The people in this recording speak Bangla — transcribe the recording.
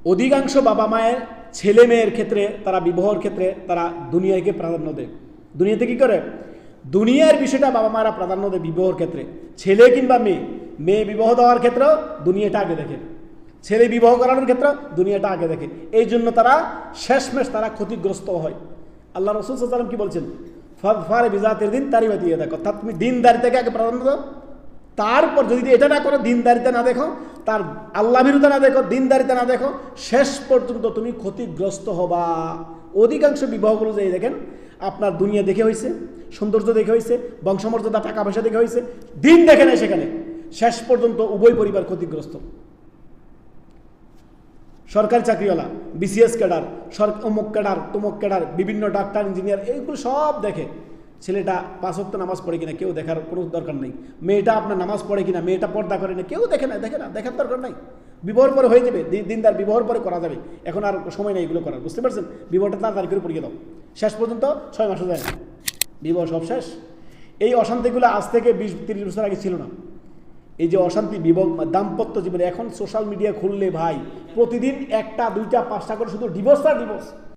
অধিকাংশ বাবা মায়ের ছেলে মেয়ের ক্ষেত্রে তারা বিবাহের ক্ষেত্রে তারা দুনিয়াকে প্রাধান্য দেয়। দুনিয়াতে কি করে? দুনিয়ার বিষয়টা বাবা মায়েরা প্রাধান্য দেয় বিবাহের ক্ষেত্রে। ছেলে কিংবা মেয়ে বিবাহ দেওয়ার ক্ষেত্রে দুনিয়াটা আগে দেখে, ছেলে বিবাহ করানোর ক্ষেত্রে দুনিয়াটা আগে দেখে। এই জন্য তারা শেষমেশ তারা ক্ষতিগ্রস্ত হয়। আল্লাহ রাসূল সাল্লাল্লাহু আলাইহি ওয়াসাল্লাম কি বলছেন? ফাযফার বিযাতির দিন তারিবাতি ইয়াদাক। অর্থাৎ তুমি দিনদারিতাকে আগে প্রাধান্য দাও, তারপর যদি এটা না করো, দিনদারিতা না দেখো, তার আল্লাহ বিরুদ্ধে না দেখো, দিনদারিতা না দেখো, শেষ পর্যন্ত তুমি ক্ষতিগ্রস্ত হবা। অধিকাংশ বিবাহগুলো যে দেখেন আপনার দুনিয়া দেখে হয়েছে, সৌন্দর্য দেখে হয়েছে, বংশমর্যাদা, টাকা পয়সা দেখে হয়েছে, দিন দেখে নেয়, সেখানে শেষ পর্যন্ত উভয় পরিবার ক্ষতিগ্রস্ত। সরকারি চাকরিওয়ালা, বিসিএস ক্যাডার, অমুক ক্যাডার, তমুক ক্যাডার, বিভিন্ন ডাক্তার, ইঞ্জিনিয়ার, এইগুলো সব দেখে। ছেলেটা 5 ওয়াক্ত নামাজ পড়ে কিনা কেউ দেখার কোনো দরকার নেই। মেয়েটা আপনার নামাজ পড়ে কিনা, মেয়েটা পর্দা করে না, কেউ দেখে না, দেখার দরকার নাই। বিবাহর পরে হয়ে যাবে, দিনদার বিবাহর পরে করা যাবে। এখন আর সময় নেই এগুলো করার, বুঝতে পারছেন? বিবাহটা তাড়াতাড়ি করে পড়িয়ে দাও, শেষ পর্যন্ত 6 মাসও যায় না, বিবাহ সব শেষ। এই অশান্তিগুলো আজ থেকে 20-30 বছর আগে ছিল না। এই যে অশান্তি বিবাহ দাম্পত্য জীবনে, এখন সোশ্যাল মিডিয়া খুললে ভাই প্রতিদিন 1টা 2টা 5টা করে শুধু ডিভোর্স আর ডিভোর্স।